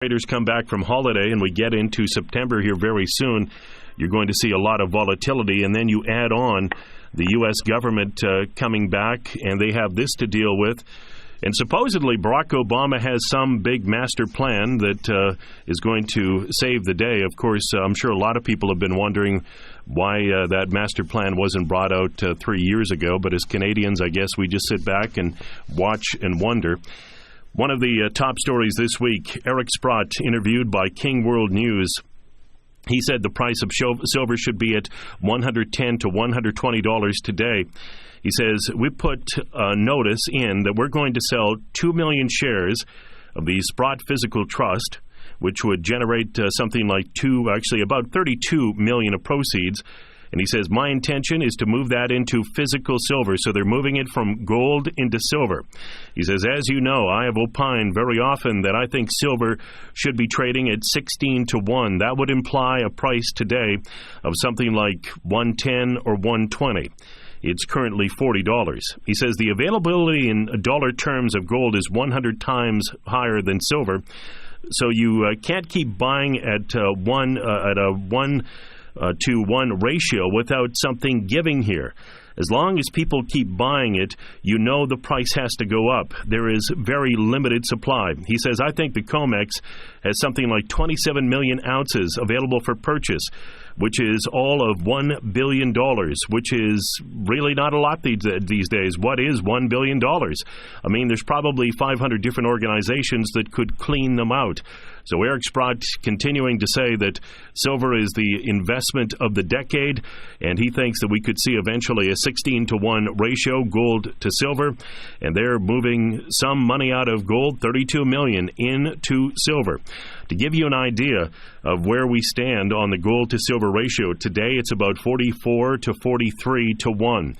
Traders come back from holiday and we get into September here very soon, you're going to see a lot of volatility, and then you add on the U.S. government coming back, and they have this to deal with. And supposedly Barack Obama has some big master plan that is going to save the day. Of course, I'm sure a lot of people have been wondering why that master plan wasn't brought out 3 years ago. But as Canadians, I guess we just sit back and watch and wonder. One of the top stories this week, Eric Sprott, interviewed by King World News. He said the price of silver should be at $110 to $120 today. He says, we put a notice in that we're going to sell 2 million shares of the Sprott Physical Trust, which would generate something like about 32 million of proceeds. And he says, my intention is to move that into physical silver. So they're moving it from gold into silver. He says, as you know, I have opined very often that I think silver should be trading at 16 to 1. That would imply a price today of something like 110 or 120. It's currently $40. He says the availability in dollar terms of gold is 100 times higher than silver. So you can't keep buying at a 1 to 1 ratio without something giving here. As long as people keep buying it, you know the price has to go up. There is very limited supply. He says, I think the COMEX has something like 27 million ounces available for purchase, which is all of $1 billion, which is really not a lot these days. What is $1 billion? I mean, there's probably 500 different organizations that could clean them out. So Eric Sprott continuing to say that silver is the investment of the decade, and he thinks that we could see eventually a 16 to 1 ratio, gold to silver, and they're moving some money out of gold, 32 million, into silver. To give you an idea of where we stand on the gold to silver ratio, today it's about 44 to 43 to 1.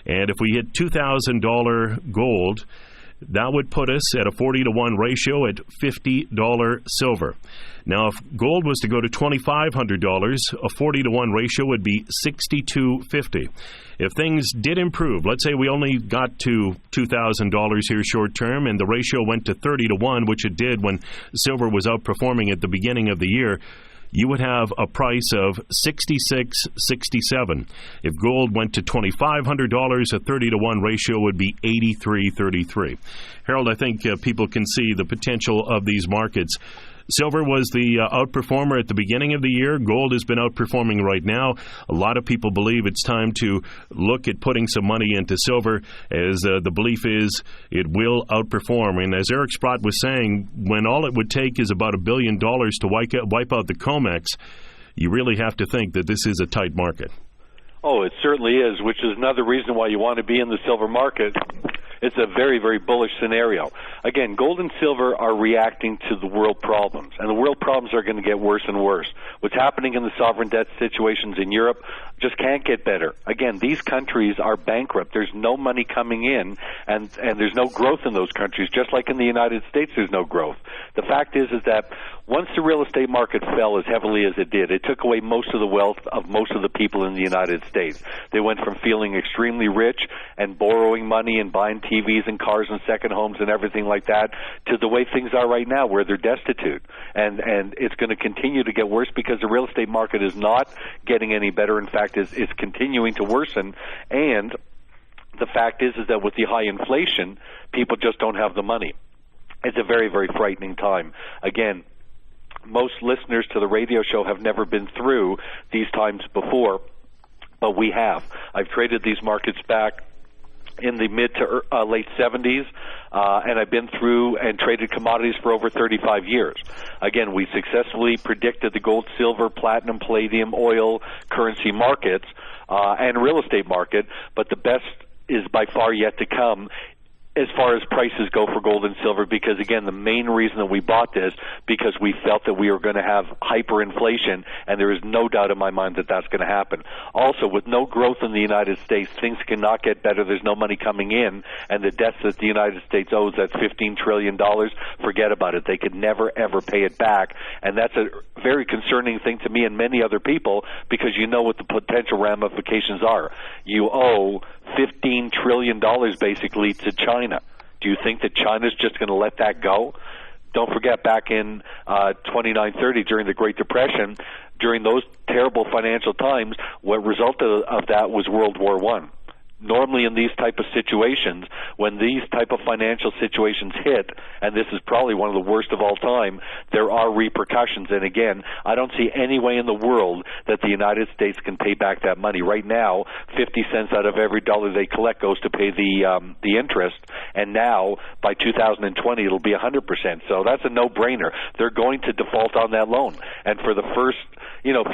And if we hit $2,000 gold, that would put us at a 40 to 1 ratio at $50 silver. Now, if gold was to go to $2,500, a 40 to 1 ratio would be $62.50. If things did improve, let's say we only got to $2,000 here short term, and the ratio went to 30 to 1, which it did when silver was outperforming at the beginning of the year, you would have a price of $66.67. If gold went to $2,500, a 30 to 1 ratio would be $83.33. Harold, I think people can see the potential of these markets. Silver was the outperformer at the beginning of the year. Gold has been outperforming right now. A lot of people believe it's time to look at putting some money into silver, as the belief is it will outperform. And as Eric Sprott was saying, when all it would take is about $1 billion to wipe out the COMEX, you really have to think that this is a tight market. Oh, it certainly is, which is another reason why you want to be in the silver market. It's a very, very bullish scenario. Again, gold and silver are reacting to the world problems, and the world problems are going to get worse and worse. What's happening in the sovereign debt situations in Europe just can't get better. Again, these countries are bankrupt. There's no money coming in, and there's no growth in those countries, just like in the United States there's no growth. The fact is that once the real estate market fell as heavily as it did, it took away most of the wealth of most of the people in the United States. They went from feeling extremely rich and borrowing money and buying TVs and cars and second homes and everything like that to the way things are right now, where they're destitute. And it's going to continue to get worse because the real estate market is not getting any better. In fact, it's continuing to worsen. And the fact is that with the high inflation, people just don't have the money. It's a very, very frightening time. Again, most listeners to the radio show have never been through these times before, but we have. I've traded these markets back in the mid to late 70s, and I've been through and traded commodities for over 35 years. Again, we successfully predicted the gold, silver, platinum, palladium, oil, currency markets, and real estate market, but the best is by far yet to come as far as prices go for gold and silver, because, again, the main reason that we bought this, because we felt that we were going to have hyperinflation, and there is no doubt in my mind that that's going to happen. Also, with no growth in the United States, things cannot get better. There's no money coming in, and the debts that the United States owes, that $15 trillion, forget about it. They could never, ever pay it back, and that's a very concerning thing to me and many other people, because you know what the potential ramifications are. You owe $15 trillion basically to China. Do you think that China's just going to let that go? don't forget back in 29-30 during the Great Depression, during those terrible financial times, what resulted of that was World War I. Normally in these type of situations, when these type of financial situations hit, and this is probably one of the worst of all time, there are repercussions. And again, I don't see any way in the world that the United States can pay back that money. Right now, 50 cents out of every dollar they collect goes to pay the interest, and now by 2020 it'll be 100%. So that's a no-brainer. They're going to default on that loan, and for the first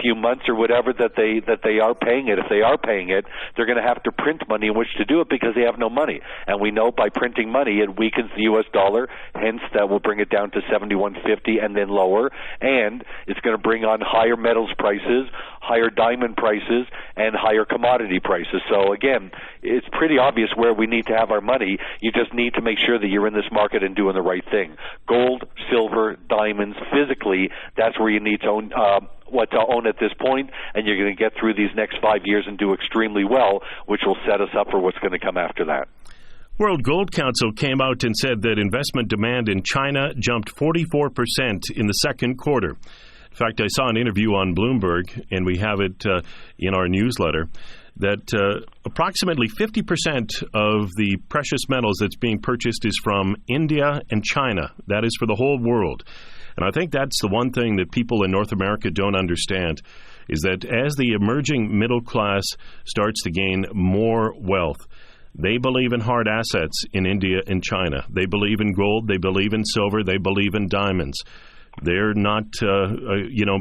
few months or whatever that they are paying it, if they are paying it, they're going to have to print money in which to do it because they have no money. And we know by printing money it weakens the U.S. dollar, hence that will bring it down to 71.50 and then lower, and it's going to bring on higher metals prices, higher diamond prices, and higher commodity prices. So again, it's pretty obvious where we need to have our money. You just need to make sure that you're in this market and doing the right thing. Gold, silver, diamonds, physically, that's where you need to own what to own at this point, and you're going to get through these next 5 years and do extremely well, which will set us up for what's going to come after that. World Gold Council came out and said that investment demand in China jumped 44% in the second quarter. In fact, I saw an interview on Bloomberg, and we have it in our newsletter, that approximately 50% of the precious metals that's being purchased is from India and China. That is for the whole world. And I think that's the one thing that people in North America don't understand, is that as the emerging middle class starts to gain more wealth, they believe in hard assets in India and China. They believe in gold, they believe in silver, they believe in diamonds. They're not,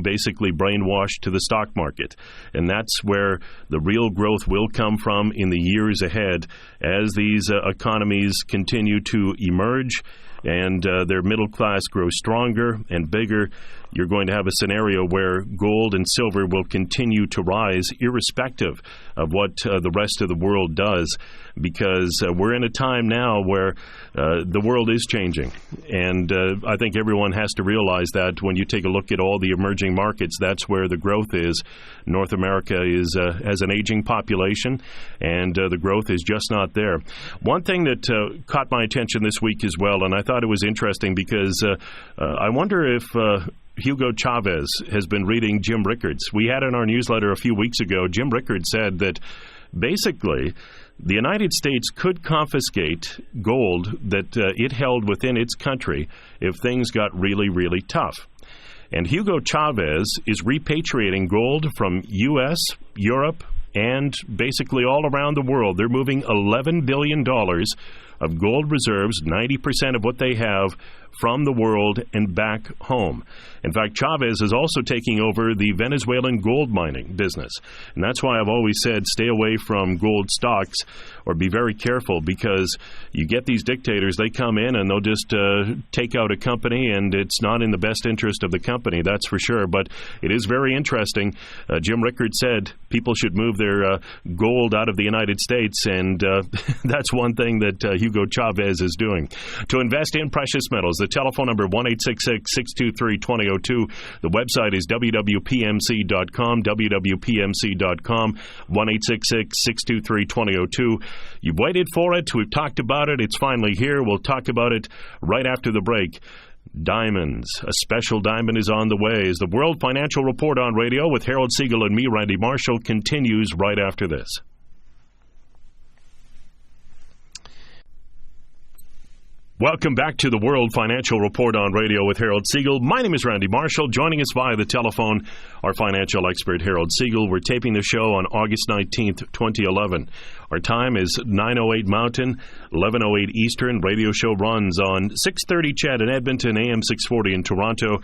basically brainwashed to the stock market. And that's where the real growth will come from in the years ahead as these economies continue to emerge and their middle class grows stronger and bigger. You're going to have a scenario where gold and silver will continue to rise irrespective of what the rest of the world does, because we're in a time now where the world is changing. And I think everyone has to realize that when you take a look at all the emerging markets, that's where the growth is. North America has an aging population, and the growth is just not there. One thing that caught my attention this week as well, and I thought it was interesting because I wonder if Hugo Chavez has been reading Jim Rickards. We had in our newsletter a few weeks ago, Jim Rickards said that basically the United States could confiscate gold that it held within its country if things got really, really tough. And Hugo Chavez is repatriating gold from U.S., Europe, and basically all around the world. They're moving $11 billion of gold reserves, 90% of what they have, from the world and back home. In fact, Chavez is also taking over the Venezuelan gold mining business. And that's why I've always said stay away from gold stocks or be very careful, because you get these dictators, they come in and they'll just take out a company, and it's not in the best interest of the company, that's for sure. But it is very interesting. Jim Rickards said people should move their gold out of the United States, and that's one thing that Hugo Chavez is doing. To invest in precious metals, the telephone number 1-866-623-2002. The website is wwpmc.com, wwpmc.com, 1-866-623-2002. You've waited for it. We've talked about it. It's finally here. We'll talk about it right after the break. Diamonds. A special diamond is on the way as the World Financial Report on radio with Harold Siegel and me, Randy Marshall, continues right after this. Welcome back to the World Financial Report on radio with Harold Siegel. My name is Randy Marshall. Joining us via the telephone, our financial expert, Harold Siegel. We're taping the show on August 19th, 2011. Our time is 9:08 Mountain, 11:08 Eastern. Radio show runs on 630 CHED in Edmonton, AM 640 in Toronto.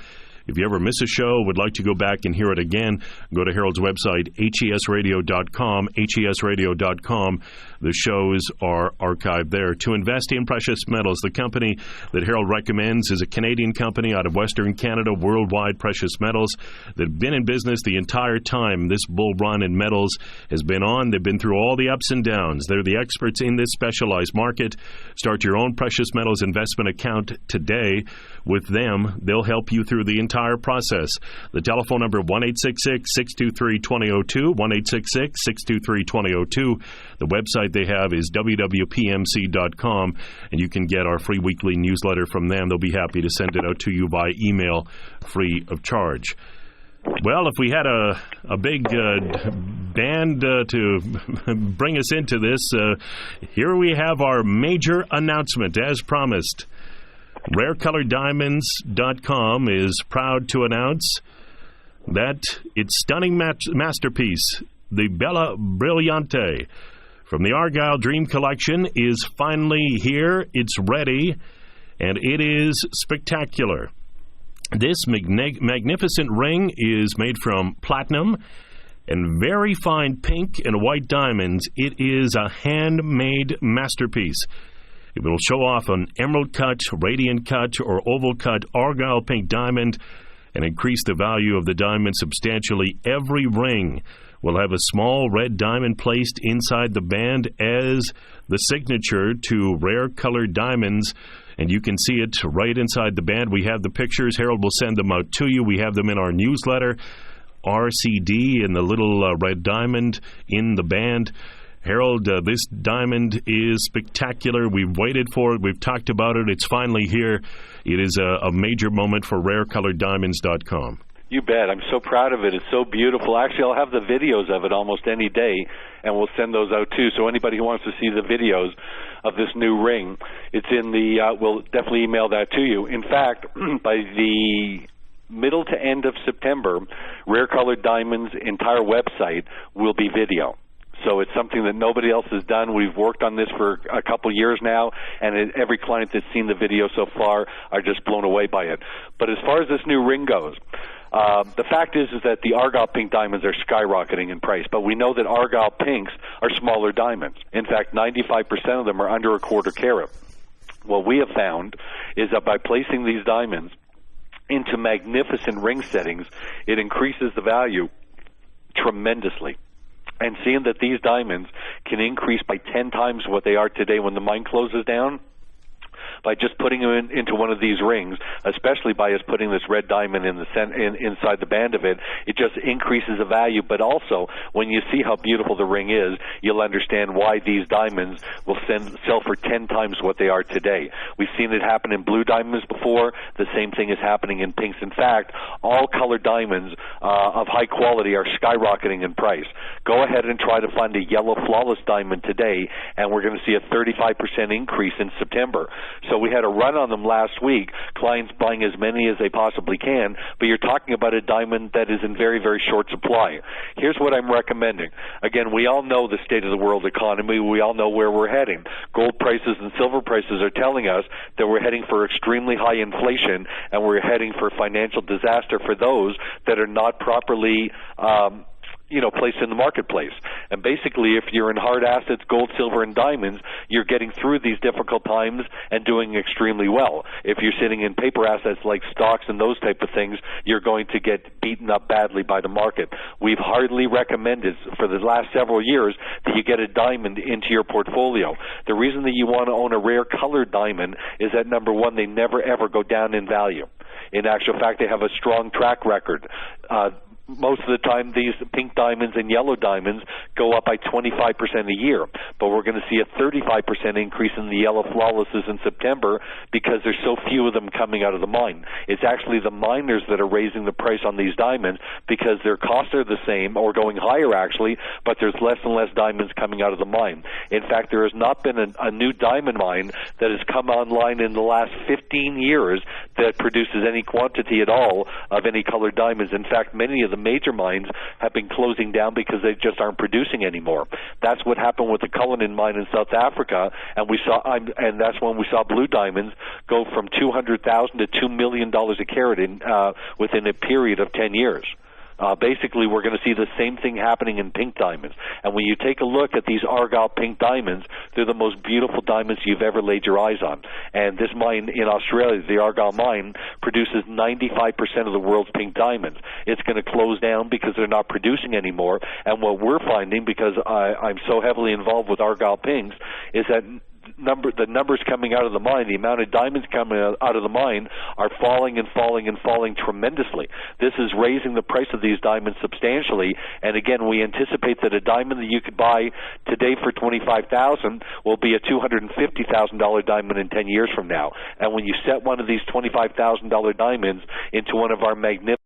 If you ever miss a show, would like to go back and hear it again, go to Harold's website, HESradio.com, HESradio.com. The shows are archived there. To invest in precious metals, the company that Harold recommends is a Canadian company out of Western Canada, Worldwide Precious Metals. They've been in business the entire time this bull run in metals has been on. They've been through all the ups and downs. They're the experts in this specialized market. Start your own precious metals investment account today with them. They'll help you through the entire entire process. The telephone number 1-866-623-2002, 1-866-623-2002. The website they have is wwpmc.com, and you can get our free weekly newsletter from them. They'll be happy to send it out to you by email free of charge. Well, if we had a big band to bring us into this, here we have our major announcement, as promised. RareColoredDiamonds.com is proud to announce that its stunning masterpiece, the Bella Brillante, from the Argyle Dream Collection, is finally here. It's ready, and it is spectacular. This magnificent ring is made from platinum and very fine pink and white diamonds. It is a handmade masterpiece. It will show off an emerald cut, radiant cut, or oval cut Argyle pink diamond and increase the value of the diamond substantially. Every ring will have a small red diamond placed inside the band as the signature to Rare Colored Diamonds, and you can see it right inside the band. We have the pictures. Harold will send them out to you. We have them in our newsletter, RCD, and the little red diamond in the band. Harold, this diamond is spectacular. We've waited for it. We've talked about it. It's finally here. It is a major moment for RareColoredDiamonds.com. You bet. I'm so proud of it. It's so beautiful. Actually, I'll have the videos of it almost any day, and we'll send those out too. So anybody who wants to see the videos of this new ring, it's in the, we'll definitely email that to you. In fact, by the middle to end of September, Rare Colored Diamonds' entire website will be video. So it's something that nobody else has done. We've worked on this for a couple years now, and every client that's seen the video so far are just blown away by it. But as far as this new ring goes, the fact is that the Argyle pink diamonds are skyrocketing in price, but we know that Argyle pinks are smaller diamonds. In fact, 95% of them are under a quarter carat. What we have found is that by placing these diamonds into magnificent ring settings, it increases the value tremendously. And seeing that these diamonds can increase by 10 times what they are today when the mine closes down, by just putting them into one of these rings, especially by us putting this red diamond in the inside the band of it, it just increases the value. But also, when you see how beautiful the ring is, you'll understand why these diamonds will sell for 10 times what they are today. We've seen it happen in blue diamonds before. The same thing is happening in pinks. In fact, all colored diamonds of high quality are skyrocketing in price. Go ahead and try to find a yellow flawless diamond today, and we're going to see a 35% increase in September. So we had a run on them last week, clients buying as many as they possibly can, but you're talking about a diamond that is in very, very short supply. Here's what I'm recommending. Again, we all know the state of the world economy. We all know where we're heading. Gold prices and silver prices are telling us that we're heading for extremely high inflation, and we're heading for financial disaster for those that are not properly placed in the marketplace. And basically, if you're in hard assets, gold, silver, and diamonds, you're getting through these difficult times and doing extremely well. If you're sitting in paper assets like stocks and those type of things, you're going to get beaten up badly by the market. We've hardly recommended for the last several years that you get a diamond into your portfolio. The reason that you want to own a rare colored diamond is that, number one, they never ever go down in value. In actual fact, they have a strong track record. Most of the time, these pink diamonds and yellow diamonds go up by 25% a year. But we're going to see a 35% increase in the yellow flawlesses in September because there's so few of them coming out of the mine. It's actually the miners that are raising the price on these diamonds because their costs are the same or going higher, actually, but there's less and less diamonds coming out of the mine. In fact, there has not been a new diamond mine that has come online in the last 15 years that produces any quantity at all of any colored diamonds. In fact, many of the major mines have been closing down because they just aren't producing anymore. That's what happened with the Cullinan mine in South Africa, and that's when we saw blue diamonds go from $200,000 to $2 million a carat within a period of 10 years. Basically, we're going to see the same thing happening in pink diamonds. And when you take a look at these Argyle pink diamonds, they're the most beautiful diamonds you've ever laid your eyes on. And this mine in Australia, the Argyle mine, produces 95% of the world's pink diamonds. It's going to close down because they're not producing anymore. And what we're finding, because I'm so heavily involved with Argyle pinks, is that the numbers coming out of the mine, the amount of diamonds coming out of the mine are falling and falling and falling tremendously. This is raising the price of these diamonds substantially. And again, we anticipate that a diamond that you could buy today for $25,000 will be a $250,000 diamond in 10 years from now. And when you set one of these $25,000 diamonds into one of our magnificent